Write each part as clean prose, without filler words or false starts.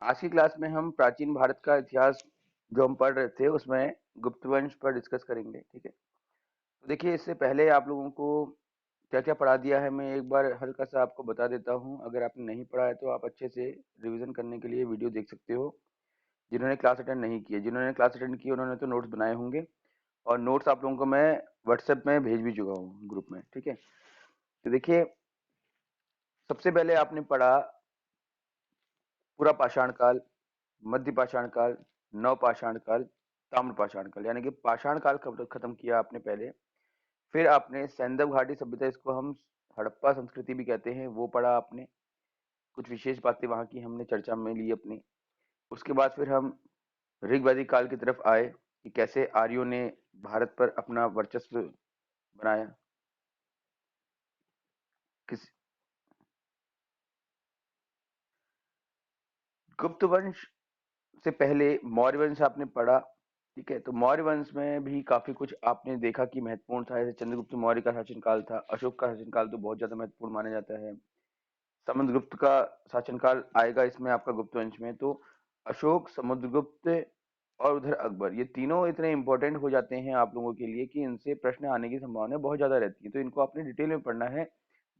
आज की क्लास में हम प्राचीन भारत का इतिहास जो हम पढ़ रहे थे उसमें गुप्त वंश पर डिस्कस करेंगे। ठीक है, तो देखिए इससे पहले आप लोगों को क्या क्या पढ़ा दिया है मैं एक बार हल्का सा आपको बता देता हूँ। अगर आपने नहीं पढ़ा है तो आप अच्छे से रिवीजन करने के लिए वीडियो देख सकते हो। जिन्होंने क्लास अटेंड नहीं की है, जिन्होंने क्लास अटेंड की उन्होंने तो नोट्स बनाए होंगे, और नोट्स आप लोगों को मैं व्हाट्सएप में भेज भी चुका हूँ ग्रुप में। ठीक है, तो देखिए सबसे पहले आपने पढ़ा पूरा पाषाण काल, मध्य पाषाण काल, नव पाषाण काल, ताम्र पाषाण काल, यानी कि पाषाण काल खत्म किया आपने पहले। फिर आपने सैंधव घाटी सभ्यता, इसको हम हड़प्पा संस्कृति भी कहते हैं, वो पढ़ा आपने। कुछ विशेष बातें वहां की हमने चर्चा में ली अपनी। उसके बाद फिर हम ऋग्वैदिक काल की तरफ आए कि कैसे आर्यों ने भारत पर अपना वर्चस्व बनाया। किस गुप्त वंश से पहले मौर्य वंश आपने पढ़ा। ठीक है, तो मौर्य वंश में भी काफी कुछ आपने देखा कि महत्वपूर्ण था। जैसे चंद्रगुप्त मौर्य का शासनकाल था, अशोक का शासनकाल तो बहुत ज्यादा महत्वपूर्ण माना जाता है। समुद्रगुप्त का शासनकाल आएगा इसमें आपका गुप्त वंश में। तो अशोक, समुद्रगुप्त और उधर अकबर, ये तीनों इतने इंपॉर्टेंट हो जाते हैं आप लोगों के लिए कि इनसे प्रश्न आने की संभावना बहुत ज्यादा रहती है। तो इनको आपने डिटेल में पढ़ना है,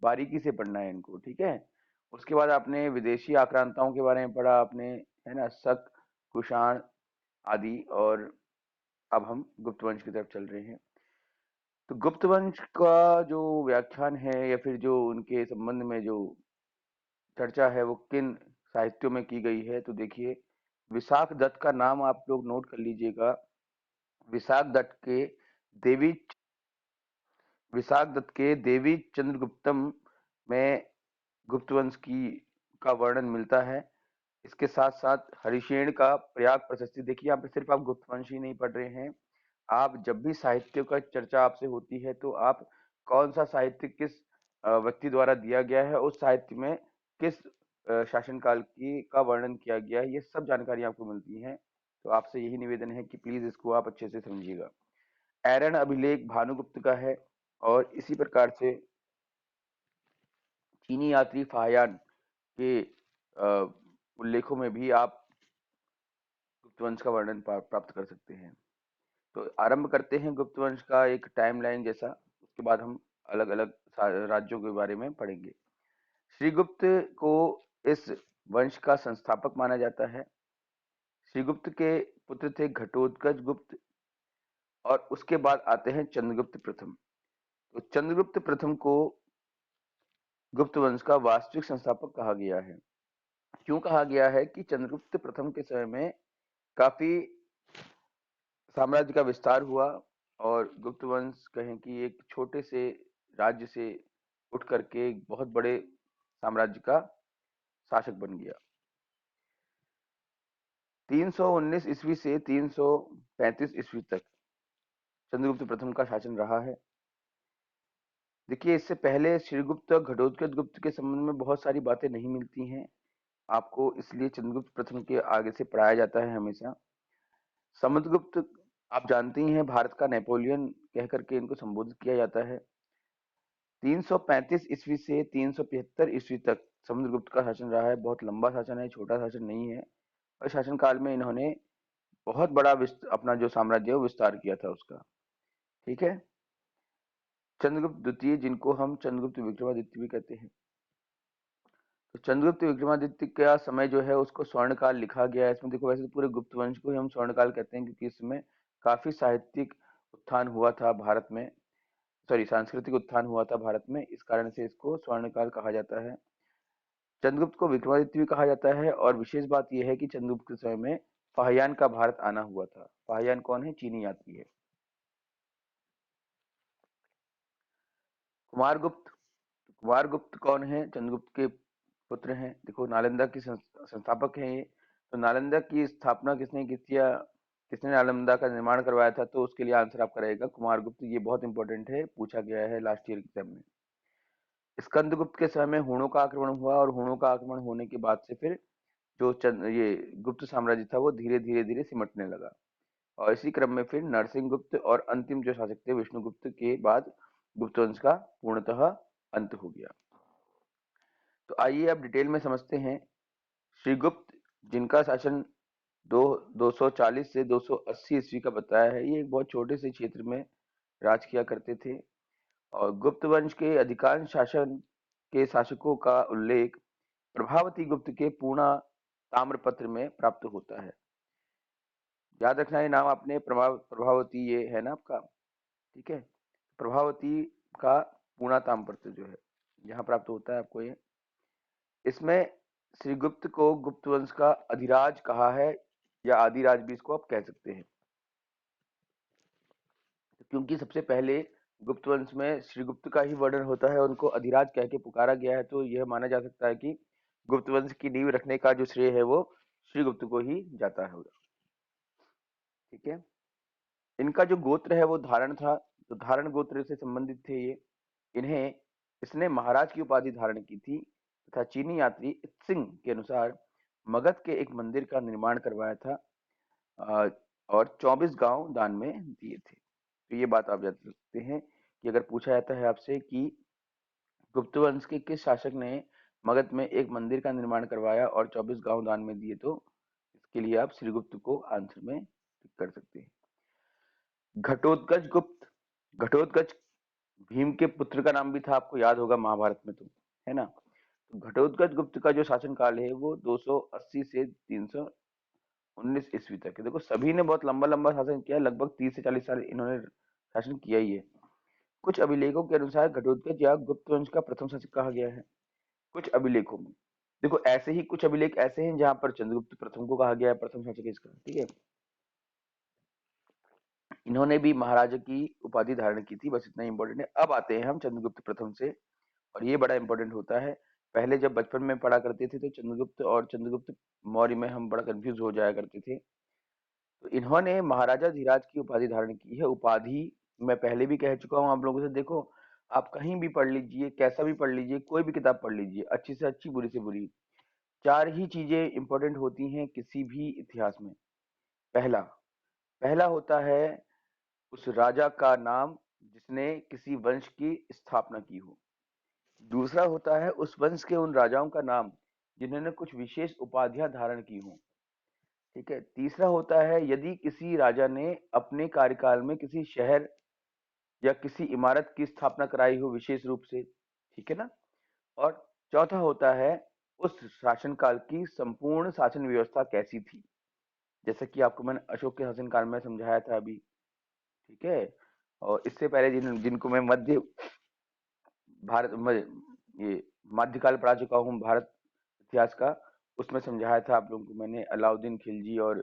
बारीकी से पढ़ना है इनको। ठीक है, उसके बाद आपने विदेशी आक्रांताओं के बारे में पढ़ा आपने, है ना, शक, कुषाण आदि। और अब हम गुप्त वंश की तरफ चल रहे हैं। तो गुप्त वंश का जो व्याख्यान है या फिर जो उनके संबंध में जो चर्चा है वो किन साहित्यों में की गई है, तो देखिए विशाख दत्त का नाम आप लोग नोट कर लीजिएगा। विशाख दत्त के देवी विशाख दत्त के देवी चंद्रगुप्तम में गुप्त वंश की का वर्णन मिलता है। इसके साथ साथ हरिशेन का प्रयाग प्रशस्ति। देखिए यहाँ पे सिर्फ आप गुप्त वंश ही नहीं पढ़ रहे हैं, आप जब भी साहित्य का चर्चा आपसे होती है तो आप कौन सा साहित्य किस व्यक्ति द्वारा दिया गया है, उस साहित्य में किस शासनकाल की का वर्णन किया गया है, ये सब जानकारी आपको मिलती है। तो आपसे यही निवेदन है कि प्लीज इसको आप अच्छे से समझिएगा। एरन अभिलेख भानुगुप्त का है, और इसी प्रकार से चीनी यात्री फाहियान के उल्लेखों में भी आप गुप्त वंश का वर्णन प्राप्त कर सकते हैं। तो आरंभ करते हैं गुप्त वंश का एक टाइमलाइन जैसा, उसके बाद हम अलग अलग राज्यों के बारे में पढ़ेंगे। श्रीगुप्त को इस वंश का संस्थापक माना जाता है। श्रीगुप्त के पुत्र थे घटोत्कच गुप्त, और उसके बाद आते हैं चंद्रगुप्त प्रथम। तो चंद्रगुप्त प्रथम को गुप्त वंश का वास्तविक संस्थापक कहा गया है। क्यों कहा गया है कि चंद्रगुप्त प्रथम के समय में काफी साम्राज्य का विस्तार हुआ, और गुप्त वंश कहें कि एक छोटे से राज्य से उठ करके एक बहुत बड़े साम्राज्य का शासक बन गया। 319 ईस्वी से 335 ईस्वी तक चंद्रगुप्त प्रथम का शासन रहा है। देखिए इससे पहले श्रीगुप्त और घटोत्कच गुप्त के संबंध में बहुत सारी बातें नहीं मिलती हैं आपको, इसलिए चंद्रगुप्त प्रथम के आगे से पढ़ाया जाता है हमेशा। समुद्रगुप्त आप जानते ही हैं, भारत का नेपोलियन कह करके इनको संबोधित किया जाता है। 335 ईस्वी से 375 ईस्वी तक समुद्रगुप्त का शासन रहा है। बहुत लंबा शासन है, छोटा शासन नहीं है। और शासन काल में इन्होंने बहुत बड़ा अपना जो साम्राज्य है वो विस्तार किया था उसका। ठीक है, चंद्रगुप्त द्वितीय, जिनको हम चंद्रगुप्त विक्रमादित्य भी कहते हैं। तो चंद्रगुप्त विक्रमादित्य का समय जो है उसको स्वर्ण काल लिखा गया है इसमें। देखो वैसे तो पूरे गुप्त वंश को ही हम स्वर्ण काल कहते हैं, क्योंकि इसमें काफी साहित्यिक उत्थान हुआ था भारत में, सॉरी सांस्कृतिक उत्थान हुआ था भारत में, इस कारण से इसको स्वर्ण काल कहा जाता है। चंद्रगुप्त को विक्रमादित्य भी कहा जाता है, और विशेष बात यह है कि चंद्रगुप्त के समय में फाहियान का भारत आना हुआ था। फाहियान कौन है? चीनी यात्री है। कुमारगुप्त, कुमारगुप्त कौन है? चंद्रगुप्त के पुत्र हैं। देखो नालंदा की संस्थापक हैं ये। तो नालंदा की स्थापना किसने की थी, या किसने नालंदा का निर्माण करवाया था? तो उसके लिए आंसर आपका रहेगा कुमारगुप्त। ये बहुत इंपॉर्टेंट है, पूछा गया है लास्ट ईयर एग्जाम में। स्कंदगुप्त के समय में हुणों का आक्रमण हुआ, और हुणों का आक्रमण होने के बाद से फिर जो ये गुप्त साम्राज्य था वो धीरे धीरे धीरे सिमटने लगा। और इसी क्रम में फिर नरसिंहगुप्त और अंतिम जो शासक थे विष्णुगुप्त के बाद गुप्त वंश का पूर्णतः अंत हो गया। तो आइए अब डिटेल में समझते हैं। श्रीगुप्त जिनका शासन दो 240 से 280 ईस्वी का बताया है। ये एक बहुत छोटे से क्षेत्र में राज किया करते थे। और गुप्त वंश के अधिकांश शासन के शासकों का उल्लेख प्रभावती गुप्त के पूर्णा ताम्रपत्र में प्राप्त होता है। याद रखना ये नाम आपने, प्रभावती ये है ना आपका, ठीक है। प्रभावती का पूर्णा ताम्रपत्र जो है यहाँ प्राप्त होता है आपको ये। इसमें श्रीगुप्त को गुप्त वंश का अधिराज कहा है, या आदिराज भी इसको आप कह सकते हैं, क्योंकि सबसे पहले गुप्त वंश में श्रीगुप्त का ही वर्णन होता है, उनको अधिराज कह के पुकारा गया है, तो यह माना जा सकता है कि गुप्त वंश की नींव रखने का जो श्रेय है वो श्रीगुप्त को ही जाता है। ठीक है। इनका जो गोत्र है वो धारण था, तो धारण गोत्र से संबंधित थे ये। इन्हें इसने महाराज की उपाधि धारण की थी तथा चीनी यात्री इत्सिंग के अनुसार मगध के एक मंदिर का निर्माण करवाया था, अ, और 24 गांव दान में दिए थे। तो ये बात आप याद रख सकते हैं कि अगर पूछा जाता है आपसे कि गुप्त वंश के किस शासक ने मगध में एक मंदिर का निर्माण करवाया और 24 गांव दान में दिए, तो इसके लिए आप श्रीगुप्त को आंसर में टिक कर सकते हैं। घटोत्कच गुप्त, घटोत्कच भीम के पुत्र का नाम भी था, आपको याद होगा महाभारत में, तो है ना। तो घटोत्कच गुप्त का जो शासनकाल है वो 280 से 319 ईस्वी तक है। देखो सभी ने बहुत लंबा लंबा शासन किया, लगभग 30 से 40 साल इन्होंने शासन किया ही है। कुछ अभिलेखों के अनुसार घटोत्कच या गुप्त वंश का प्रथम शासक कहा गया है। कुछ अभिलेखों में देखो, ऐसे ही कुछ अभिलेख ऐसे हैं जहां पर चंद्रगुप्त प्रथम को कहा गया है प्रथम शासक इसका, ठीक है। इन्होंने भी महाराजा की उपाधि धारण की थी, बस इतना इंपॉर्टेंट है। अब आते हैं हम चंद्रगुप्त प्रथम से, और ये बड़ा इंपॉर्टेंट होता है। पहले जब बचपन में पढ़ा करते थे तो चंद्रगुप्त और चंद्रगुप्त मौर्य में हम बड़ा कंफ्यूज हो जाया करते थे। तो इन्होंने महाराजा धीराज की उपाधि धारण की है। उपाधि मैं पहले भी कह चुका हूँ आप लोगों से, देखो आप कहीं भी पढ़ लीजिए, कैसा भी पढ़ लीजिए, कोई भी किताब पढ़ लीजिए, अच्छी से अच्छी, बुरी से बुरी, चार ही चीजें इंपॉर्टेंट होती हैं किसी भी इतिहास में। पहला पहला होता है उस राजा का नाम जिसने किसी वंश की स्थापना की हो। दूसरा होता है उस वंश के उन राजाओं का नाम जिन्होंने कुछ विशेष उपाधियां धारण की हो। ठीक है। तीसरा होता है यदि किसी राजा ने अपने कार्यकाल में किसी शहर या किसी इमारत की स्थापना कराई हो विशेष रूप से, ठीक है ना। और चौथा होता है उस शासनकाल की संपूर्ण शासन व्यवस्था कैसी थी, जैसे कि आपको मैंने अशोक के शासनकाल में समझाया था अभी, ठीक है। और इससे पहले जिनको मैं मध्य भारत ये मध्यकाल पढ़ा चुका हूँ भारत इतिहास का, उसमें समझाया था आप लोगों को मैंने अलाउद्दीन खिलजी और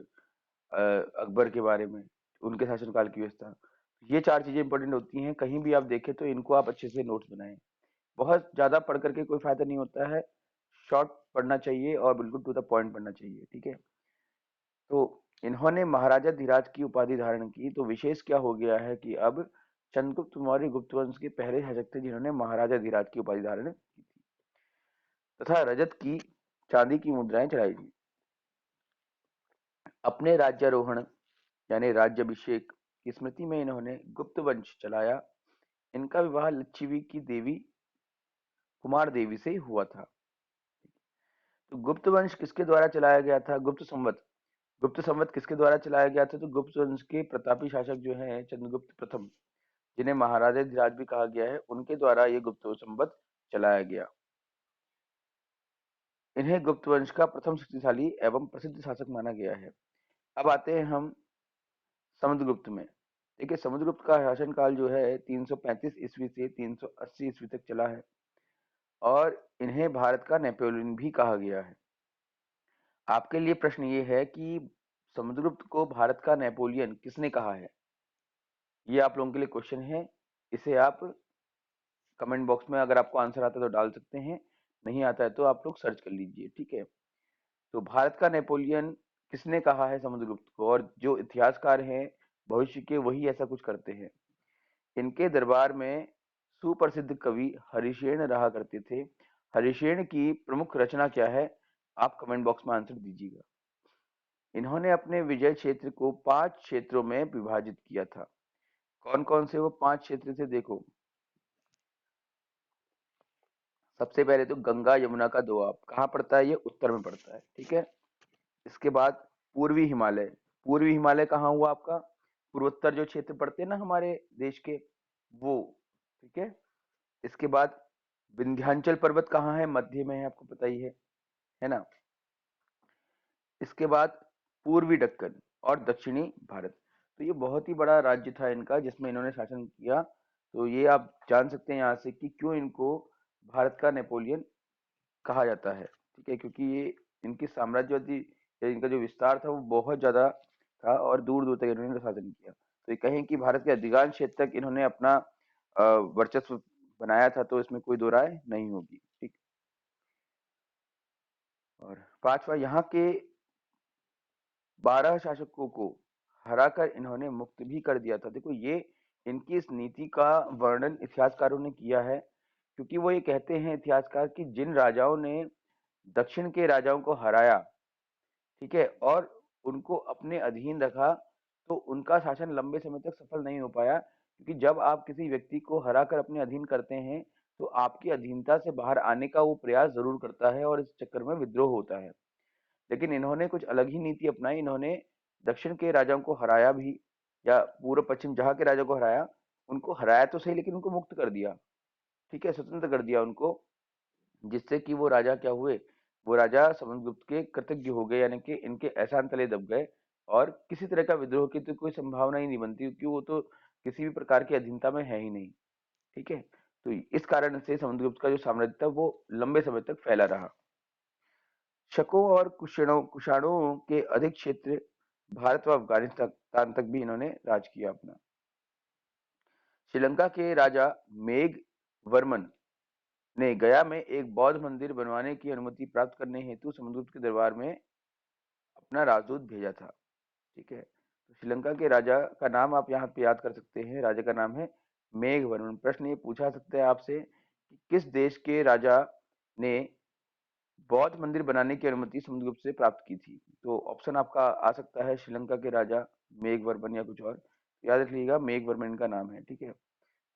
अकबर के बारे में, उनके शासनकाल की व्यवस्था। ये चार चीजें इंपॉर्टेंट होती हैं, कहीं भी आप देखें तो इनको आप अच्छे से नोट्स बनाएं। बहुत ज्यादा पढ़ करके कोई फायदा नहीं होता है, शॉर्ट पढ़ना चाहिए और बिल्कुल टू द पॉइंट पढ़ना चाहिए, ठीक है। तो इन्होंने महाराजा धीराज की उपाधि धारण की, तो विशेष क्या हो गया है कि अब चंद्रगुप्त मौर्य गुप्त वंश के पहले शासक थे जिन्होंने महाराजा धीराज की उपाधि धारण की थी, तथा रजत की चांदी की मुद्राएं चढ़ाई थी। अपने राज्यारोहण यानी राज्याभिषेक की स्मृति में इन्होंने गुप्त वंश चलाया। इनका विवाह लिच्छवी की देवी कुमार देवी से हुआ था। तो गुप्त वंश किसके द्वारा चलाया गया था? गुप्त संवत किसके द्वारा चलाया गया था? तो गुप्त वंश के प्रतापी शासक जो हैं चंद्रगुप्त प्रथम, जिन्हें महाराजा धीराज भी कहा गया है, उनके द्वारा ये गुप्त संवत चलाया गया। इन्हें गुप्त वंश का प्रथम शक्तिशाली एवं प्रसिद्ध शासक माना गया है। अब आते हैं हम समुद्रगुप्त में। देखिए समुद्रगुप्त का शासनकाल जो है 335 ईस्वी से 380 ईस्वी तक चला है, और इन्हें भारत का नेपोलियन भी कहा गया है। आपके लिए प्रश्न ये है कि समुद्रगुप्त को भारत का नेपोलियन किसने कहा है? ये आप लोगों के लिए क्वेश्चन है। इसे आप कमेंट बॉक्स में अगर आपको आंसर आता है तो डाल सकते हैं, नहीं आता है तो आप लोग सर्च कर लीजिए, ठीक है। तो भारत का नेपोलियन किसने कहा है समुद्रगुप्त को? और जो इतिहासकार हैं भविष्य के, वही ऐसा कुछ करते हैं। इनके दरबार में सुप्रसिद्ध कवि हरिशेन रहा करते थे। हरिशेन की प्रमुख रचना क्या है? आप कमेंट बॉक्स में आंसर दीजिएगा। इन्होंने अपने विजय क्षेत्र को 5 क्षेत्रों में विभाजित किया था। कौन कौन से वो 5 क्षेत्र थे? देखो, सबसे पहले तो गंगा यमुना का दोआब कहाँ पड़ता है? ये उत्तर में पड़ता है, ठीक है। इसके बाद पूर्वी हिमालय। पूर्वी हिमालय कहाँ हुआ आपका? पूर्वोत्तर जो क्षेत्र पड़ते हैं ना हमारे देश के, वो। ठीक है। इसके बाद विंध्याचल पर्वत कहाँ है? मध्य में है, आपको पता ही है ना। इसके बाद पूर्वी दक्कन और दक्षिणी भारत। तो ये बहुत ही बड़ा राज्य था इनका जिसमें इन्होंने शासन किया। तो ये आप जान सकते हैं यहाँ से कि क्यों इनको भारत का नेपोलियन कहा जाता है। ठीक है, क्योंकि ये इनकी साम्राज्यवादी या इनका जो विस्तार था वो बहुत ज्यादा था और दूर दूर तक इन्होंने शासन किया। तो ये कहें कि भारत के अधिकांश क्षेत्र तक इन्होंने अपना वर्चस्व बनाया था, तो इसमें कोई दो राय नहीं होगी। ठीक। और पांचवा, यहाँ के 12 शासकों को हराकर इन्होंने मुक्त भी कर दिया था। देखो, ये इनकी इस नीति का वर्णन इतिहासकारों ने किया है, क्योंकि वो ये कहते हैं इतिहासकार कि जिन राजाओं ने दक्षिण के राजाओं को हराया, ठीक है, और उनको अपने अधीन रखा, तो उनका शासन लंबे समय तक सफल नहीं हो पाया, क्योंकि जब आप किसी व्यक्ति को हराकर अपने अधीन करते हैं तो आपकी अधीनता से बाहर आने का वो प्रयास जरूर करता है और इस चक्कर में विद्रोह होता है। लेकिन इन्होंने कुछ अलग ही नीति अपनाई। इन्होंने दक्षिण के राजाओं को हराया भी, या पूर्व पश्चिम जहाँ के राजा को हराया, उनको हराया तो सही लेकिन उनको मुक्त कर दिया। ठीक है, स्वतंत्र कर दिया उनको, जिससे कि वो राजा क्या हुए, वो राजा समुद्रगुप्त के कृतज्ञ हो गए, यानी कि इनके एहसान तले दब गए, और किसी तरह का विद्रोह की तो कोई संभावना ही नहीं बनती, क्योंकि वो तो किसी भी प्रकार की अधीनता में है ही नहीं। ठीक है। तो इस कारण से समुद्रगुप्त का जो साम्राज्य था वो लंबे समय तक फैला रहा। शकों और कुषाणों के अधिक क्षेत्र भारत व अफगानिस्तान तक भी इन्होंने राज किया अपना। श्रीलंका के राजा मेघ वर्मन ने गया में एक बौद्ध मंदिर बनवाने की अनुमति प्राप्त करने हेतु समुद्रगुप्त के दरबार में अपना राजदूत भेजा था। ठीक है। तो श्रीलंका के राजा का नाम आप यहाँ पे याद कर सकते हैं। राजा का नाम है मेघवर्मन। प्रश्न ये पूछा सकते हैं आपसे कि किस देश के राजा ने बौद्ध मंदिर बनाने की अनुमति समुद्रगुप्त से प्राप्त की थी? तो ऑप्शन आपका आ सकता है श्रीलंका के राजा मेघवर्मन या कुछ और। याद रखिएगा, मेघवर्मन इनका नाम है। ठीक है।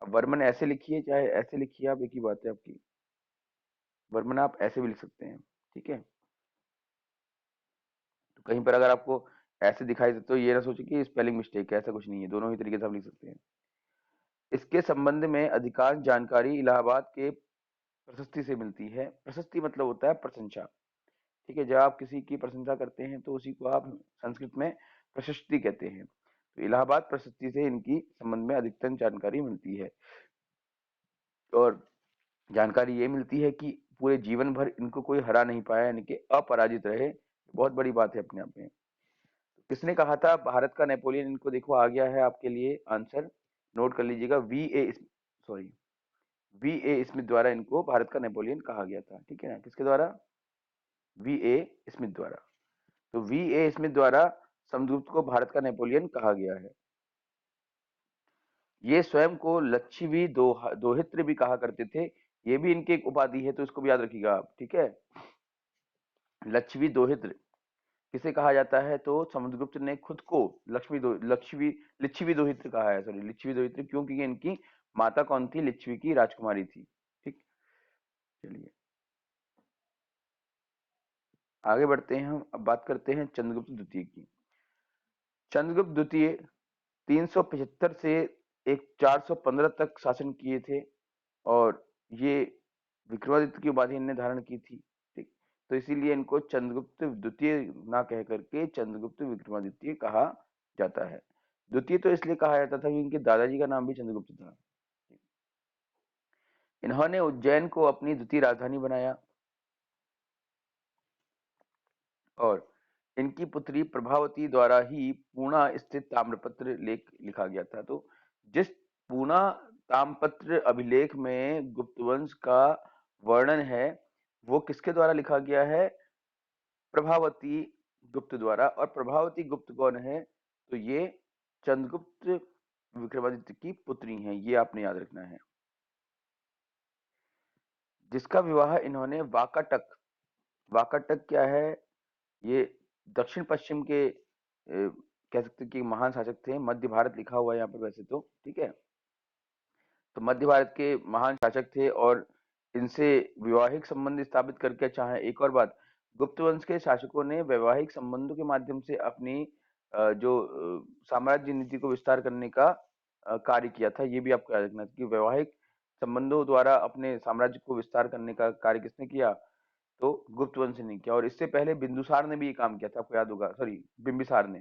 अब वर्मन ऐसे लिखिए चाहे ऐसे लिखिए, आप एक ही बात है आपकी। वर्मन आप ऐसे भी लिख सकते हैं। ठीक है। तो कहीं पर अगर आपको ऐसे दिखाई दे तो ये ना सोचे कि स्पेलिंग मिस्टेक है, ऐसा कुछ नहीं है, दोनों ही तरीके से आप लिख सकते हैं। इसके संबंध में अधिकांश जानकारी इलाहाबाद के प्रशस्ति से मिलती है। प्रशस्ति मतलब होता है प्रशंसा। ठीक है, जब आप किसी की प्रशंसा करते हैं तो उसी को आप संस्कृत में प्रशस्ति कहते हैं। तो इलाहाबाद प्रशस्ति से इनकी संबंध में अधिकतम जानकारी मिलती है, और जानकारी ये मिलती है कि पूरे जीवन भर इनको कोई हरा नहीं पाया, यानी कि अपराजित रहे। बहुत बड़ी बात है अपने आप में। किसने कहा था भारत का नेपोलियन? इनको देखो आ गया है आपके लिए आंसर, नोट कर लीजिएगा। सॉरी वी ए स्मिथ द्वारा इनको भारत का नेपोलियन कहा गया था। ठीक है ना, किसके द्वारा? वी ए स्मिथ द्वारा। तो वी ए स्मिथ द्वारा समुद्रगुप्त को भारत का नेपोलियन कहा गया है। ये स्वयं को लक्षवी दोहित्र भी कहा करते थे। ये भी इनकी एक उपाधि है, तो इसको भी याद रखिएगा आप। ठीक है। लक्षवी दोहित्र किसे कहा जाता है? तो समुद्रगुप्त ने खुद को लक्ष्मी लिच्छवी दोहित्र कहा है। सॉरी, लिच्छवी दोहित्र क्यों? क्योंकि इनकी माता कौन थी? लिच्छवी की राजकुमारी थी। ठीक। चलिए आगे बढ़ते हैं। हम अब बात करते हैं चंद्रगुप्त द्वितीय की। चंद्रगुप्त द्वितीय 375 से एक 415 तक शासन किए थे, और ये विक्रमादित्य की उपाधि इन्हें धारण की थी। ठीक। तो इसीलिए इनको चंद्रगुप्त द्वितीय ना कह करके चंद्रगुप्त विक्रमादित्य कहा जाता है। द्वितीय तो इसलिए कहा जाता था कि इनके दादाजी का नाम भी चंद्रगुप्त था। इन्होंने उज्जैन को अपनी द्वितीय राजधानी बनाया, और इनकी पुत्री प्रभावती द्वारा ही पूर्णा स्थित ताम्रपत्र लेख लिखा गया था। तो जिस पूर्णा ताम्रपत्र अभिलेख में गुप्त वंश का वर्णन है, वो किसके द्वारा लिखा गया है? प्रभावती गुप्त द्वारा। और प्रभावती गुप्त कौन है? तो ये चंद्रगुप्त विक्रमादित्य की पुत्री हैं, ये आपने याद रखना है। जिसका विवाह इन्होंने वाकाटक, वाकाटक क्या है? ये दक्षिण पश्चिम के कह सकते हैं कि महान शासक थे। मध्य भारत लिखा हुआ है यहाँ पर वैसे तो। ठीक है। तो मध्य भारत के महान शासक थे, और इनसे वैवाहिक संबंध स्थापित करके, चाहे एक और बात, गुप्त वंश के शासकों ने वैवाहिक संबंधों के माध्यम से अपनी साम्राज्य नीति को विस्तार करने का कार्य किया था। ये भी आपको याद रखना कि वैवाहिक संबंधों द्वारा अपने साम्राज्य को विस्तार करने का कार्य किसने किया? तो गुप्त वंश ने किया। और इससे पहले बिंदुसार ने भी ये काम किया था, आपको याद होगा, सॉरी, बिंबिसार ने।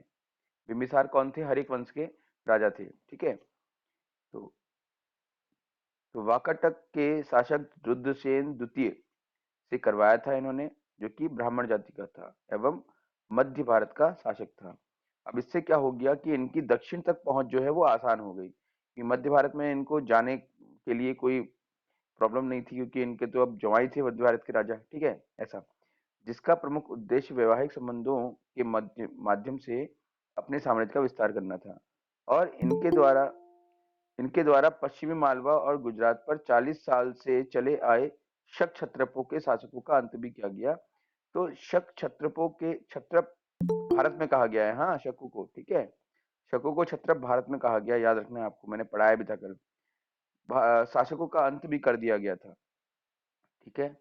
बिंबिसार कौन थे? हर एक वंश के राजा थे, ठीक है। तो वाकाटक के शासक रुद्रसेन द्वितीय से करवाया था इन्होंने, जो कि ब्राह्मण जाति का था एवं मध्य भारत का शासक था। अब इससे क्या हो गया कि इनकी दक्षिण तक पहुंच जो है वो आसान हो गई, कि मध्य भारत में इनको जाने के लिए कोई प्रॉब्लम नहीं थी, क्योंकि इनके तो अब जवाई थे मध्य भारत के राजा, ठीक है, ऐसा। जिसका प्रमुख उद्देश्य वैवाहिक संबंधों के माध्यम से अपने साम्राज्य का विस्तार करना था। और इनके द्वारा पश्चिमी मालवा और गुजरात पर 40 साल से चले आए शक क्षत्रपों के शासकों का अंत भी किया गया। तो शक क्षत्रपों के क्षत्रप भारत में कहा गया है, हाँ, शकों को, ठीक है, शकों को क्षत्रप भारत में कहा गया, याद रखना है आपको, मैंने पढ़ाया भी था कल। शासकों का अंत भी कर दिया गया था, ठीक है।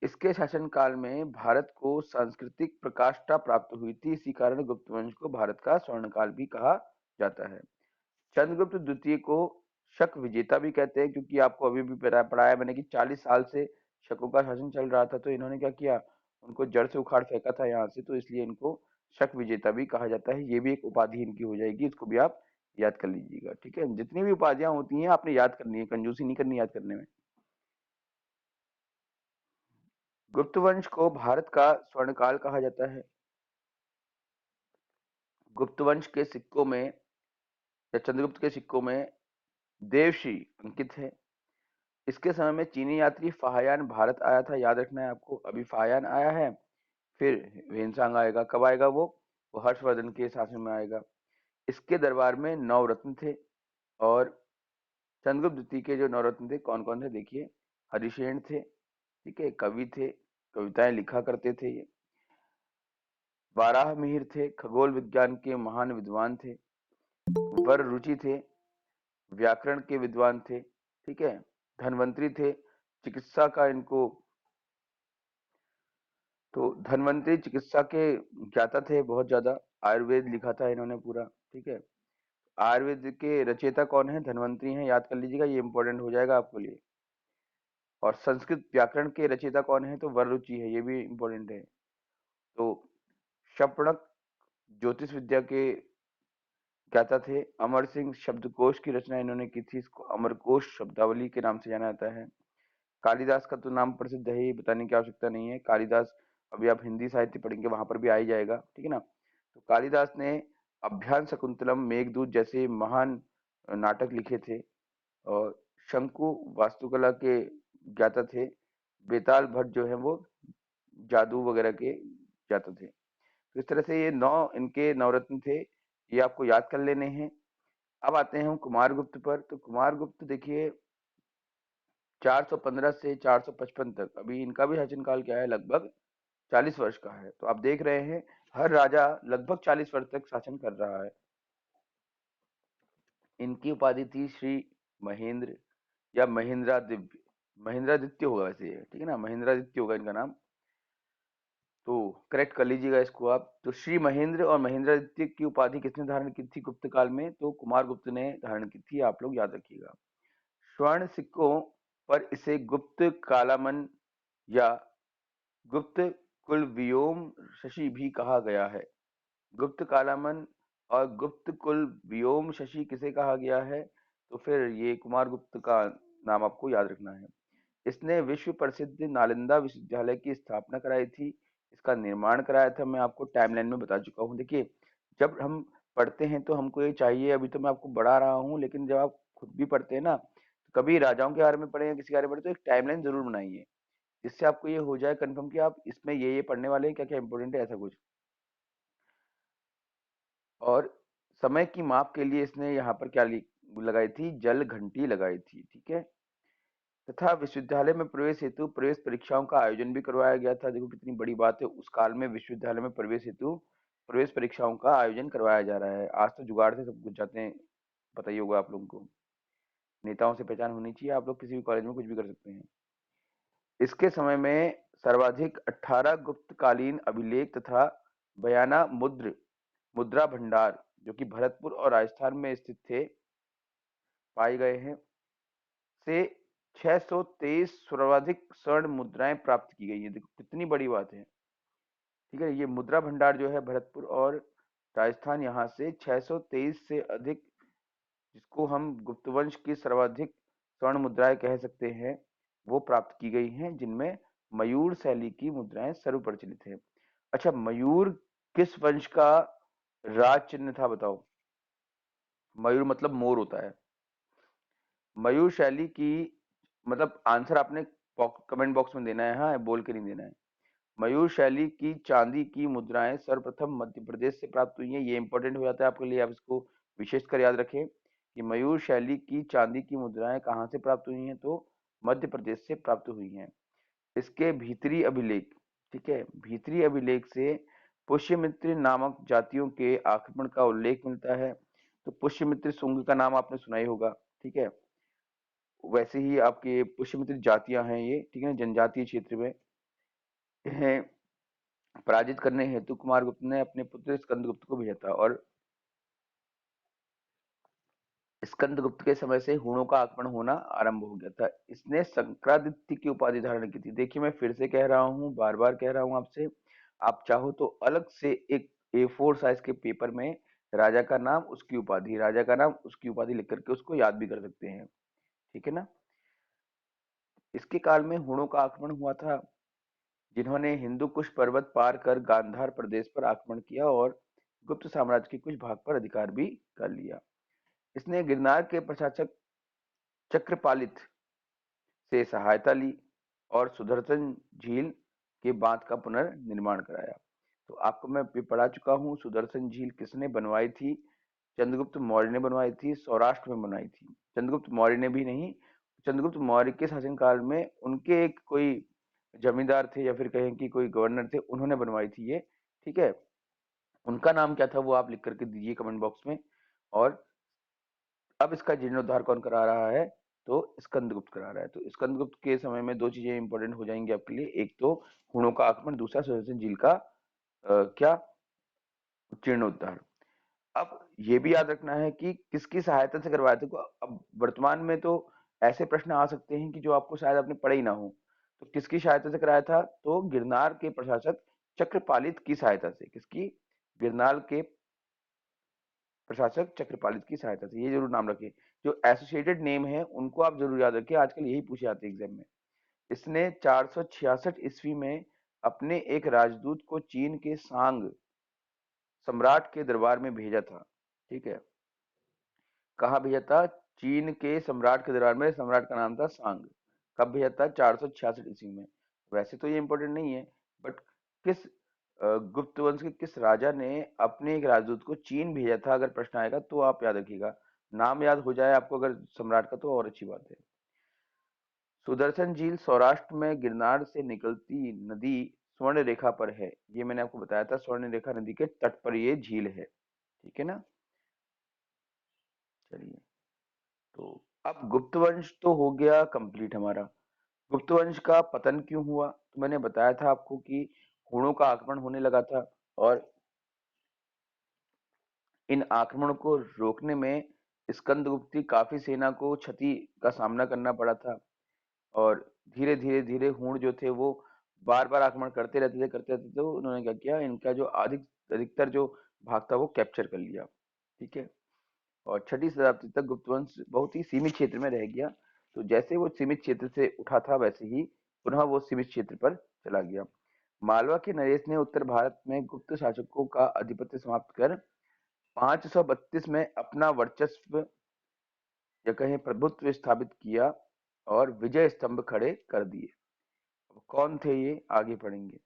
इसके शासनकाल में भारत को सांस्कृतिक प्रकाष्ठा प्राप्त हुई थी, इसी कारण गुप्त वंश को भारत का स्वर्णकाल भी कहा जाता है। चंद्रगुप्त द्वितीय को शक विजेता भी कहते हैं, क्योंकि आपको अभी भी पढ़ाया मैंने कि 40 साल से शकों का शासन चल रहा था, तो इन्होंने क्या किया, उनको जड़ से उखाड़ फेंका था यहाँ से, तो इसलिए इनको शक विजेता भी कहा जाता है। ये भी एक उपाधि इनकी हो जाएगी, इसको भी आप याद कर लीजिएगा, ठीक है। जितनी भी उपाधियां होती हैं आपने याद करनी है, कंजूसी नहीं करनी याद करने में। गुप्त वंश को भारत का स्वर्णकाल कहा जाता है। गुप्त वंश के सिक्कों में या चंद्रगुप्त के सिक्कों में देवश्री अंकित है। इसके समय में चीनी यात्री फाहियान भारत आया था, याद रखना है आपको। अभी फाहियान आया है, फिर ह्वेनसांग आएगा। कब आएगा वो हर्षवर्धन के शासन में आएगा। इसके दरबार में नवरत्न थे। और चंद्रगुप्त द्वितीय के जो नवरत्न थे कौन कौन थे देखिए, हरिशेन थे, ठीक है, कवि थे, कविताएं लिखा करते थे ये। बारह मिहिर थे, खगोल विज्ञान के महान विद्वान थे। वर रुचि थे, व्याकरण के विद्वान थे, ठीक है। धनवंतरी थे, चिकित्सा का इनको, तो धनवंतरी चिकित्सा के ज्ञाता थे बहुत ज्यादा। आयुर्वेद लिखा था इन्होंने पूरा, ठीक है। आयुर्वेद के रचयिता कौन है? धनवंतरी हैं, याद कर लीजिएगा, ये इंपॉर्टेंट हो जाएगा आपके लिए। और संस्कृत व्याकरण के रचयिता कौन है? तो वररुचि है, ये भी इंपॉर्टेंट है। तो शपणक ज्योतिष विद्या के ज्ञाता थे। अमर सिंह शब्दकोश की रचना इन्होंने की थी, इसको अमरकोश शब्दावली के नाम से जाना जाता है। कालिदास का तो नाम प्रसिद्ध है, बताने की आवश्यकता नहीं है। कालिदास, अभी आप हिंदी साहित्य पढ़ेंगे वहां पर भी आ ही जाएगा, ठीक है ना। तो कालिदास ने अभ्यान शकुंतलम, मेघदूत जैसे महान नाटक लिखे थे। और शंकु वास्तुकला के ज्ञाता थे। बेताल भट्ट जो है वो जादू वगैरह के ज्ञाता थे। तो इस तरह से ये 9 इनके नवरत्न थे, ये आपको याद कर लेने हैं। अब आते हैं हम कुमारगुप्त पर। तो कुमारगुप्त देखिए 415 से 455 तक, अभी इनका भी शासनकाल क्या है, लगभग 40 वर्ष का है। तो आप देख रहे हैं हर राजा लगभग 40 वर्ष तक शासन कर रहा है। इनकी उपाधि थी श्री महेंद्र या महेंद्रादित्य। महेंद्रादित्य होगा वैसे ये, ठीक है ना, महेंद्रादित्य होगा इनका नाम। तो करेक्ट कर लीजिएगा इसको आप। तो श्री महेंद्र और महेंद्रादित्य की उपाधि किसने धारण की थी गुप्त काल में? तो कुमारगुप्त ने धारण की थी, आप लोग याद रखिएगा। स्वर्ण सिक्कों पर इसे गुप्त कालामन या गुप्त कुल व्योम शशि भी कहा गया है। गुप्त कालामन और गुप्त कुल व्योम शशि किसे कहा गया है? तो फिर ये कुमारगुप्त का नाम आपको याद रखना है। इसने विश्व प्रसिद्ध नालंदा विश्वविद्यालय की स्थापना कराई थी। इसका निर्माण कराया था, मैं आपको टाइमलाइन में बता चुका हूँ। देखिए, जब हम पढ़ते हैं तो हमको ये चाहिए, अभी तो मैं आपको बढ़ा रहा हूँ, लेकिन जब आप खुद भी पढ़ते हैं ना, तो कभी राजाओं के बारे में पढ़े या किसी के बारे में पढ़े, तो एक टाइमलाइन जरूर बनाइए, जिससे आपको ये हो जाए कंफर्म कि आप इसमें ये पढ़ने वाले हैं, क्या क्या इंपॉर्टेंट है, ऐसा कुछ। और समय की माप के लिए इसने यहाँ पर क्या लगाई थी? जल घंटी लगाई थी, ठीक है। तथा विश्वविद्यालय में प्रवेश हेतु प्रवेश परीक्षाओं का आयोजन भी करवाया गया था। देखो कितनी बड़ी बात है, उस काल में विश्वविद्यालय में प्रवेश हेतु प्रवेश परीक्षाओं का आयोजन करवाया जा रहा है। आज तो जुगाड़ से सब कुछ जाते हैं, पता ही होगा आप लोगों को। नेताओं से पहचान होनी चाहिए, आप लोग किसी भी कॉलेज में कुछ भी कर सकते हैं। इसके समय में सर्वाधिक 18 गुप्तकालीन अभिलेख तथा बयाना मुद्रा भंडार जो कि भरतपुर और राजस्थान में स्थित थे पाए गए हैं, से 623 सर्वाधिक स्वर्ण मुद्राएं प्राप्त की गई है। देखो कितनी बड़ी बात है। ठीक है, ये मुद्रा भंडार जो है भरतपुर और राजस्थान, यहाँ से 623 से अधिक, जिसको हम गुप्तवंश की सर्वाधिक स्वर्ण मुद्राएं कह सकते हैं, वो प्राप्त की गई हैं, जिनमें मयूर शैली की मुद्राएं सर्वप्रचलित है। अच्छा, मयूर किस वंश का राज चिन्ह था बताओ? मयूर मतलब मोर होता है। मयूर शैली की, मतलब आंसर आपने कमेंट बॉक्स में देना है, हाँ, बोल के नहीं देना है। मयूर शैली की चांदी की मुद्राएं सर्वप्रथम मध्य प्रदेश से प्राप्त हुई हैं। ये इंपॉर्टेंट हो जाता है आपके लिए, आप इसको विशेषकर याद रखें कि मयूर शैली की चांदी की मुद्राएं कहाँ से प्राप्त हुई हैं, तो मध्य प्रदेश से प्राप्त हुई हैं। इसके भीतरी अभिलेख, ठीक है, भीतरी अभिलेख से पुष्यमित्र नामक जातियों के आक्रमण का उल्लेख मिलता है। तो पुष्यमित्र शुंग का नाम आपने सुना ही होगा। ठीक है, वैसे ही आपके पुष्यमित्र जातियां हैं ये, ठीक है, जनजातीय क्षेत्र में हैं। पराजित करने हेतु कुमारगुप्त ने अपने पुत्र स्कंदगुप्त को भेजा था, और स्कंदगुप्त के समय से हुणों का आक्रमण होना आरंभ हो गया था। इसने शंकरादित्य की उपाधि धारण की थी। देखिए, मैं फिर से कह रहा हूँ, बार बार कह रहा हूँ आपसे, आप चाहो तो अलग से एक A4 साइज के पेपर में राजा का नाम, उसकी उपाधि, राजा का नाम, उसकी उपाधि लिख करके उसको याद भी कर सकते हैं। ठीक है ना? इसके काल में हुणों का आक्रमण हुआ था, जिन्होंने हिंदू कुश पर्वत पार कर गांधार प्रदेश पर आक्रमण किया और गुप्त साम्राज्य के कुछ भाग पर अधिकार भी कर लिया। इसने गिरनार के प्रशासक चक्रपालित से सहायता ली और सुदर्शन झील के बांध का पुनर्निर्माण कराया। तो आपको मैं ये पढ़ा चुका हूँ, सुदर्शन झील किसने बनवाई थी? चंद्रगुप्त मौर्य ने बनवाई थी, सौराष्ट्र में बनवाई थी। चंद्रगुप्त मौर्य ने भी नहीं, चंद्रगुप्त मौर्य के शासनकाल में उनके एक कोई जमींदार थे या फिर कहें कि कोई गवर्नर थे, उन्होंने बनवाई थी ये। ठीक है, उनका नाम क्या था वो आप लिख करके दीजिए कमेंट बॉक्स में। और अब इसका जीर्णोद्धार कौन करा रहा है? तो स्कंदगुप्त करा रहा है। तो स्कंदगुप्त के समय में दो चीजें इंपॉर्टेंट हो जाएंगी आपके लिए, एक तो हुणों का आक्रमण, दूसरा सुदर्शन झील का क्या जीर्णोद्धार। अब ये भी याद रखना है कि किसकी सहायता से करवाया था। अब वर्तमान में तो ऐसे प्रश्न आ सकते हैं कि जो आपको शायद आपने पढ़े ही ना हो। तो किसकी सहायता से कराया था? तो गिरनार के प्रशासक चक्रपालित की सहायता से। किसकी? गिरनार के प्रशासक चक्रपालित की सहायता से। ये जरूर नाम रखिए, जो एसोसिएटेड नेम है उनको आप जरूर याद रखिए, आजकल यही पूछे जाते हैं एग्जाम में। इसने 466 ईस्वी में अपने एक राजदूत को चीन के सांग सम्राट के दरबार में भेजा था। ठीक है, कहाँ भेजा था? चीन के सम्राट के दरबार में। सम्राट का नाम था सांग। कब भेजा था? 466 ईस्वी में। वैसे तो ये इंपॉर्टेंट नहीं है, बट किस गुप्त वंश के किस राजा ने अपने एक राजदूत को चीन भेजा था, अगर प्रश्न आएगा तो आप याद रखिएगा। नाम याद हो जाए आपको अगर सम्राट का, तो और अच्छी बात है। सुदर्शन झील सौराष्ट्र में गिरनार से निकलती नदी स्वर्ण रेखा पर है। ये मैंने आपको बताया था, स्वर्ण रेखा नदी के तट पर ये झील है। ठीक है ना? चलिए, तो अब गुप्त वंश तो हो गया कंप्लीट हमारा। गुप्त वंश का पतन क्यों हुआ? तो मैंने बताया था आपको कि हुणों का आक्रमण होने लगा था, और इन आक्रमण को रोकने में स्कंदगुप्त की काफी सेना को क्षति का सामना करना पड़ा था। और धीरे धीरे हुण जो थे वो बार बार आक्रमण करते रहते थे। तो उन्होंने क्या किया, इनका जो अधिकतर जो भाग था वो कैप्चर कर लिया। ठीक है, और छठी शताब्दी तक गुप्त वंश बहुत ही सीमित क्षेत्र में रह गया। तो जैसे वो सीमित क्षेत्र से उठा था, वैसे ही पुनः वो सीमित क्षेत्र पर चला गया। मालवा के नरेश ने उत्तर भारत में गुप्त शासकों का आधिपत्य समाप्त कर 532 में अपना वर्चस्व या कहें प्रभुत्व स्थापित किया और विजय स्तंभ खड़े कर दिए। अब कौन थे ये, आगे पढ़ेंगे।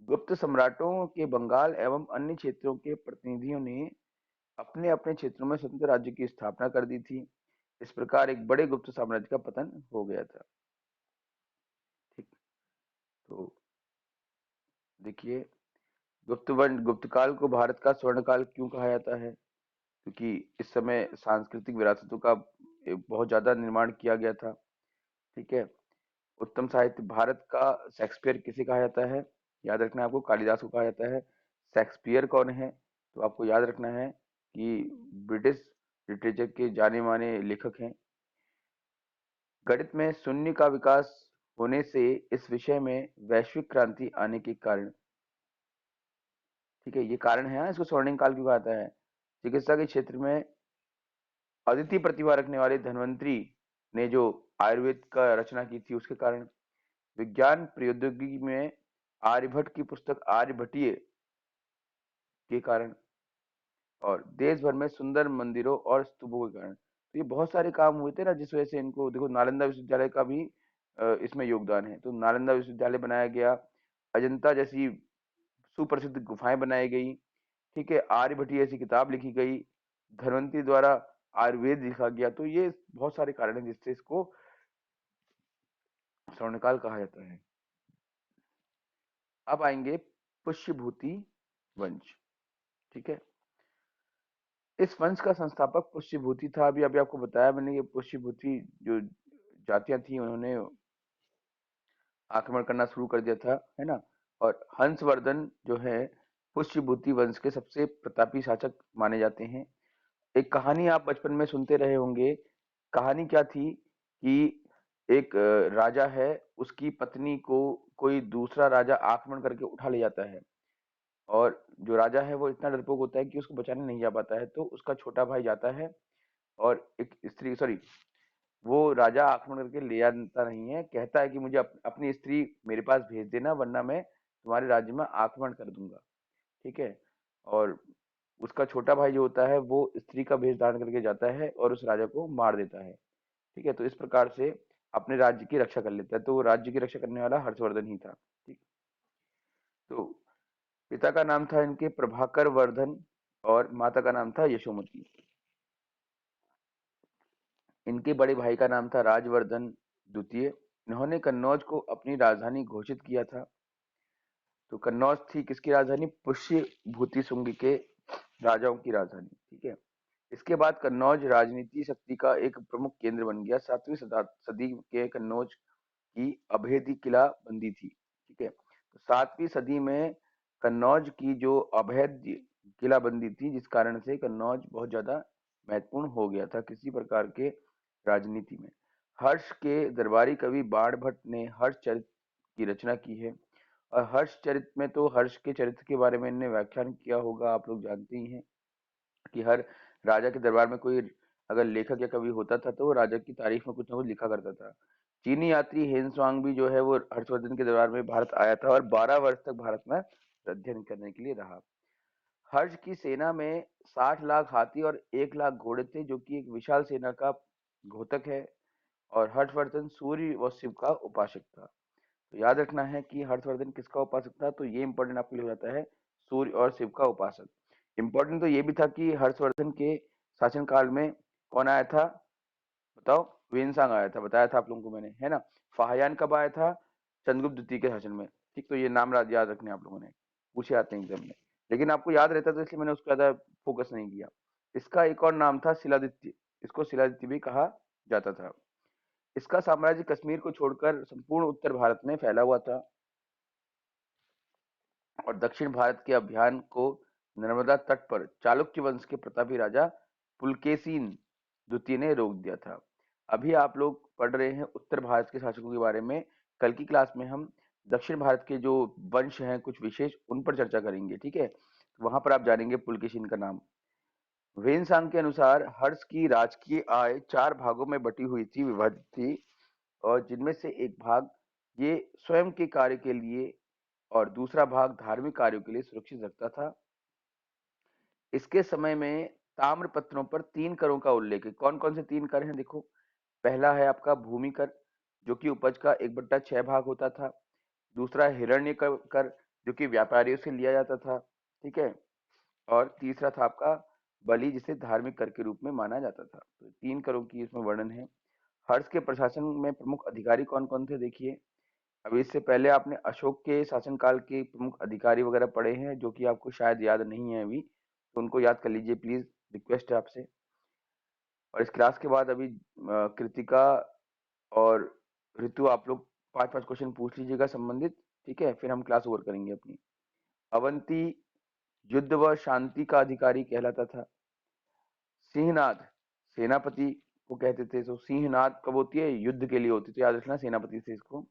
गुप्त सम्राटों के बंगाल एवं अन्य क्षेत्रों के प्रतिनिधियों ने अपने अपने क्षेत्रों में स्वतंत्र राज्य की स्थापना कर दी थी। इस प्रकार एक बड़े गुप्त साम्राज्य का पतन हो गया था। ठीक, तो देखिए, गुप्त काल को भारत का स्वर्ण काल क्यों कहा जाता है? क्योंकि इस समय सांस्कृतिक विरासतों का बहुत ज्यादा निर्माण किया गया था। ठीक है, उत्तम साहित्य भारत का शेक्सपियर किसे कहा जाता है? याद रखना है आपको, कालिदास को कहा जाता है। शेक्सपियर कौन है? तो आपको याद रखना है कि ब्रिटिश लिटरेचर के जाने माने लेखक हैं। गणित में शून्य का विकास होने से इस विषय में वैश्विक क्रांति आने के कारण, ठीक है, ये कारण है। इसको स्वर्णिम काल क्यों कहता है? चिकित्सा के क्षेत्र में अद्वितीय प्रतिभा रखने वाले धन्वंतरी ने जो आयुर्वेद का रचना की थी उसके कारण, विज्ञान प्रौद्योगिकी में आर्यभट्ट की पुस्तक आर्यभट्टीय के कारण, और देश भर में सुंदर मंदिरों और स्तूपों के कारण। तो ये बहुत सारे काम हुए थे ना, जिस वजह से इनको देखो, नालंदा विश्वविद्यालय का भी इसमें योगदान है। तो नालंदा विश्वविद्यालय बनाया गया, अजंता जैसी सुप्रसिद्ध गुफाएं बनाई गई, ठीक है, आर्यभट्ट ऐसी किताब लिखी गई, धन्वंतरी द्वारा आयुर्वेद लिखा गया। तो ये बहुत सारे कारण हैं जिससे इसको स्वर्णकाल कहा जाता है। अब आएंगे पुष्यभूति वंश, ठीक है। इस वंश का संस्थापक पुष्यभूति था। अभी अभी आपको बताया मैंने, ये पुष्यभूति जो जातियां थी उन्होंने आक्रमण करना शुरू कर दिया था, है ना। और हंसवर्धन जो है पुष्यभूति वंश के सबसे प्रतापी शासक माने जाते हैं। एक कहानी आप बचपन में सुनते रहे होंगे। कहानी क्या थी कि एक राजा है, उसकी पत्नी को कोई दूसरा राजा आक्रमण करके उठा ले जाता है, और जो राजा है वो इतना डरपोक होता है कि उसको बचाने नहीं जा पाता है। तो उसका छोटा भाई जाता है और एक स्त्री, सॉरी, वो राजा आक्रमण करके ले जाता नहीं है, कहता है कि मुझे अपनी स्त्री मेरे पास भेज देना, वरना मैं तुम्हारे राज्य में आक्रमण कर दूंगा, ठीक है। और उसका छोटा भाई जो होता है वो स्त्री का वेश धारण करके जाता है और उस राजा को मार देता है, ठीक है। तो इस प्रकार से अपने राज्य की रक्षा कर लेता है। तो वो राज्य की रक्षा करने वाला हर्षवर्धन ही था, ठीक। तो पिता का नाम था इनके प्रभाकर वर्धन और माता का नाम था यशोमती। इनके बड़े भाई का नाम था राजवर्धन द्वितीय। इन्होंने कन्नौज को अपनी राजधानी घोषित किया था। तो कन्नौज थी किसकी राजधानी? पुष्य भूति शुंग के राजाओं की राजधानी, ठीक है। इसके बाद कन्नौज राजनीति शक्ति का एक प्रमुख केंद्र बन गया। 7वीं सदी के कन्नौज की अभेदी किला बंदी थी, ठीक है। तो 7वीं सदी में कन्नौज की जो अभेद किला बंदी थी, जिस कारण से कन्नौज बहुत ज्यादा महत्वपूर्ण हो गया था किसी प्रकार के राजनीति में। हर्ष के दरबारी कवि बाण भट्ट ने हर्ष चरित की रचना की है। और हर्ष चरित में तो हर्ष के चरित्र के बारे में इन्होंने व्याख्यान किया होगा, आप लोग जानते ही हैं कि हर राजा के दरबार में कोई अगर लेखक या कवि होता था तो वो राजा की तारीफ में कुछ ना कुछ लिखा करता था। चीनी यात्री हेनस्वांग भी जो है वो हर्षवर्धन के दरबार में भारत आया था और 12 वर्ष तक भारत में अध्ययन करने के लिए रहा। हर्ष की सेना में 60 लाख हाथी और 1 लाख घोड़े थे, जो कि एक विशाल सेना का घोतक है। और हर्षवर्धन सूर्य व शिव का उपासक था। तो याद रखना है कि हर्षवर्धन किसका उपासक था, तो ये इंपॉर्टेंट आपके लिए हो जाता है, सूर्य और शिव का उपासक। इंपॉर्टेंट तो ये भी था कि हर्षवर्धन के शासन काल में कौन आया था, बताओ? वेनसांग आया था, बताया था आप लोगों को मैंने, है ना। फाहियान कब आया था? चंद्रगुप्त द्वितीय के शासन में, ठीक। तो ये नाम याद रखने आप लोगों ने, पूछे आते हैं एग्जाम में, लेकिन आपको याद रहता तो इसलिए मैंने उस पर ज्यादा फोकस नहीं किया। इसका एक और नाम था शिलादित्य, इसको शिलादित्य भी कहा जाता था। इसका साम्राज्य कश्मीर को छोड़कर संपूर्ण उत्तर भारत में फैला हुआ था, और दक्षिण भारत के अभियान को नर्मदा तट पर चालुक्य वंश के प्रतापी राजा पुलकेशिन द्वितीय ने रोक दिया था। अभी आप लोग पढ़ रहे हैं उत्तर भारत के शासकों के बारे में। कल की क्लास में हम दक्षिण भारत के जो वंश हैं कुछ विशेष, उन पर चर्चा करेंगे, ठीक है। वहां पर आप जानेंगे पुलकेशिन का नाम। वेनसांग के अनुसार हर्ष की राजकीय आय 4 भागों में बटी हुई थी, विभाजित थी, और जिनमें से एक भाग ये स्वयं के कार्य के लिए और दूसरा भाग धार्मिक कार्यों के लिए सुरक्षित रखता था। इसके समय में ताम्र पत्रों पर 3 करों का उल्लेख है। कौन कौन से 3 कर हैं देखो। पहला है आपका भूमि कर, जो कि उपज का 1/6 भाग होता था। दूसरा हिरण्य कर, जो कि व्यापारियों से लिया जाता था, ठीक है। और तीसरा था आपका बलि, जिसे धार्मिक कर के रूप में माना जाता था। तो 3 करों की इसमें वर्णन है। हर्ष के प्रशासन में प्रमुख अधिकारी कौन कौन थे देखिए। अब इससे पहले आपने अशोक के शासनकाल के प्रमुख अधिकारी वगैरह पढ़े हैं, जो कि आपको शायद याद नहीं है अभी, तो उनको याद कर लीजिए प्लीज, रिक्वेस्ट है आपसे। और इस क्लास के बाद अभी कृतिका और ऋतु आप लोग 5-5 क्वेश्चन पूछ लीजिएगा संबंधित, ठीक है, फिर हम क्लास ओवर करेंगे अपनी। अवंती युद्ध व शांति का अधिकारी कहलाता था। सिंहनाद सेनापति को कहते थे। तो सिंहनाद कब होती है? युद्ध के लिए होती है, तो याद रखना सेनापति से इसको।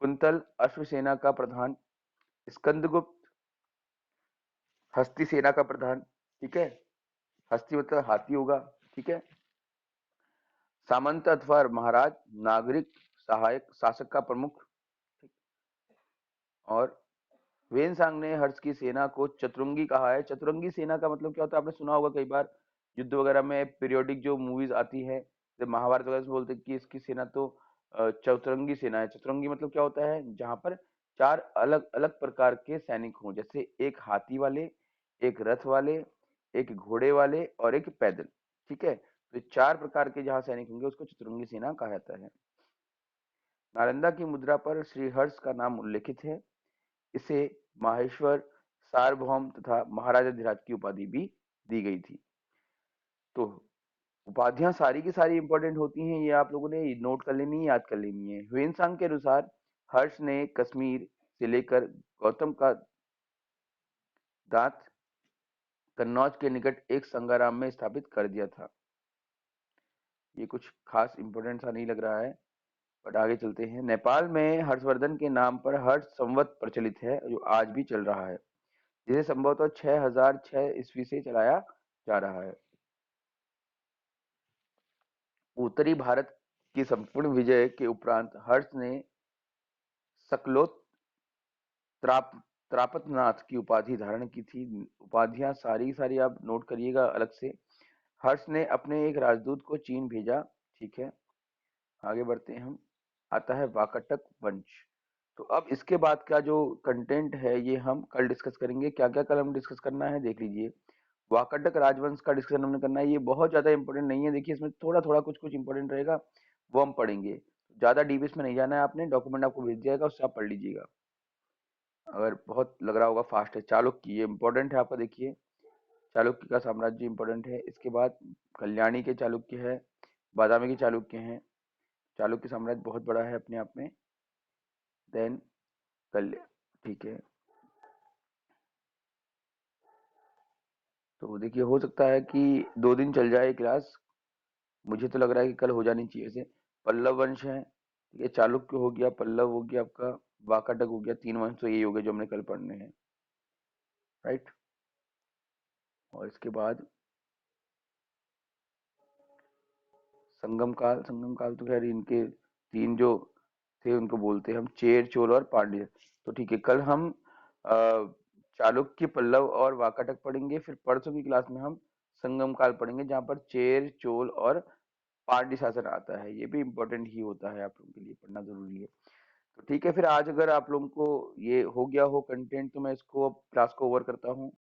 कुंतल अश्वसेना का प्रधान। स्कंदगुप्त हस्ती सेना का प्रधान, ठीक है, हस्ती मतलब हाथी होगा, ठीक है। सामंत अथवा महाराज, नागरिक, सहायक, शासक का प्रमुख। और वेनसांग ने हर्ष की सेना को चतुरंगी कहा है। चतुरंगी सेना का मतलब क्या होता है? आपने सुना होगा कई बार युद्ध वगैरह में, पीरियोडिक जो मूवीज आती है, जब महाभारत वगैरह में बोलते हैं कि इसकी सेना तो चतुरंगी सेना है। चतुरंगी मतलब क्या होता है? जहां पर चार अलग अलग प्रकार के सैनिक हों, जैसे एक हाथी वाले, एक रथ वाले, एक घोड़े वाले और एक पैदल, ठीक है। तो चार प्रकार के जहां सैनिक होंगे उसको चतुरंगी सेना कहा जाता है। नालंदा की मुद्रा पर श्रीहर्ष का नाम उल्लेखित है। इसे माहेश्वर, सार्वभौम तथा महाराजाधिराज की उपाधि भी दी गई थी। तो उपाधियां सारी की सारी इंपॉर्टेंट होती हैं, ये आप लोगों ने नोट कर लेनी है, याद कर लेनी है। ह्वेनसांग के अनुसार हर्ष ने कश्मीर से लेकर गौतम का दांत कन्नौज के निकट एक संगाराम में स्थापित कर दिया था। ये कुछ खास इंपॉर्टेंट सा नहीं लग रहा है, बट आगे चलते हैं। नेपाल में हर्षवर्धन के नाम पर हर्ष संवत प्रचलित है, जो आज भी चल रहा है, जिसे संभवतः 6006 ईस्वी से चलाया जा रहा है। उत्तरी भारत की संपूर्ण विजय के उपरांत हर्ष ने सकलोत त्राप त्रापतनाथ की उपाधि धारण की थी। उपाधियां सारी की सारी आप नोट करिएगा अलग से। हर्ष ने अपने एक राजदूत को चीन भेजा, ठीक है। आगे बढ़ते हैं हम। आता है वाकाटक वंश। तो अब इसके बाद का जो कंटेंट है ये हम कल डिस्कस करेंगे। क्या क्या कल हम डिस्कस करना है देख लीजिए। वाकाटक राजवंश का डिस्कशन हमने करना है। ये बहुत ज्यादा इंपॉर्टेंट नहीं है, देखिए इसमें थोड़ा थोड़ा कुछ कुछ इंपॉर्टेंट रहेगा, वो हम पढ़ेंगे। ज्यादा डीप इसमें नहीं जाना है आपने, डॉक्यूमेंट आपको भेज दिया जाएगा, उससे आप पढ़ लीजिएगा। अगर बहुत लग रहा होगा फास्ट है, चालुक्य ये इंपॉर्टेंट है आपका, देखिए चालुक्य का साम्राज्य इंपॉर्टेंट है। इसके बाद कल्याणी के चालुक्य है, बादामी के चालुक्य हैं। चालुक्य साम्राज्य बहुत बड़ा है अपने आप में। देन कल्या, ठीक है। तो देखिए हो सकता है कि 2 दिन चल जाए क्लास, मुझे तो लग रहा है कि कल हो जानी चाहिए से। पल्लव वंश है, ठीक है, चालुक्य हो गया, पल्लव हो गया आपका, वाकाटक हो गया, 3 वंश तो यही हो गए जो हमने कल पढ़ने हैं, राइट। और इसके बाद संगम काल तो खैर इनके तीन जो थे उनको बोलते हैं हम चेर, चोल और पांड्य। तो ठीक है, कल हम अ, चालुक्य, पल्लव और वाकाटक पढ़ेंगे। फिर परसों की क्लास में हम संगम काल पढ़ेंगे, जहाँ पर चेर, चोल और पांड्य शासन आता है। ये भी इम्पोर्टेंट ही होता है, आप लोगों के लिए पढ़ना जरूरी है। तो ठीक है, फिर आज अगर आप लोगों को ये हो गया हो कंटेंट, तो मैं इसको अब क्लास को ओवर करता हूँ।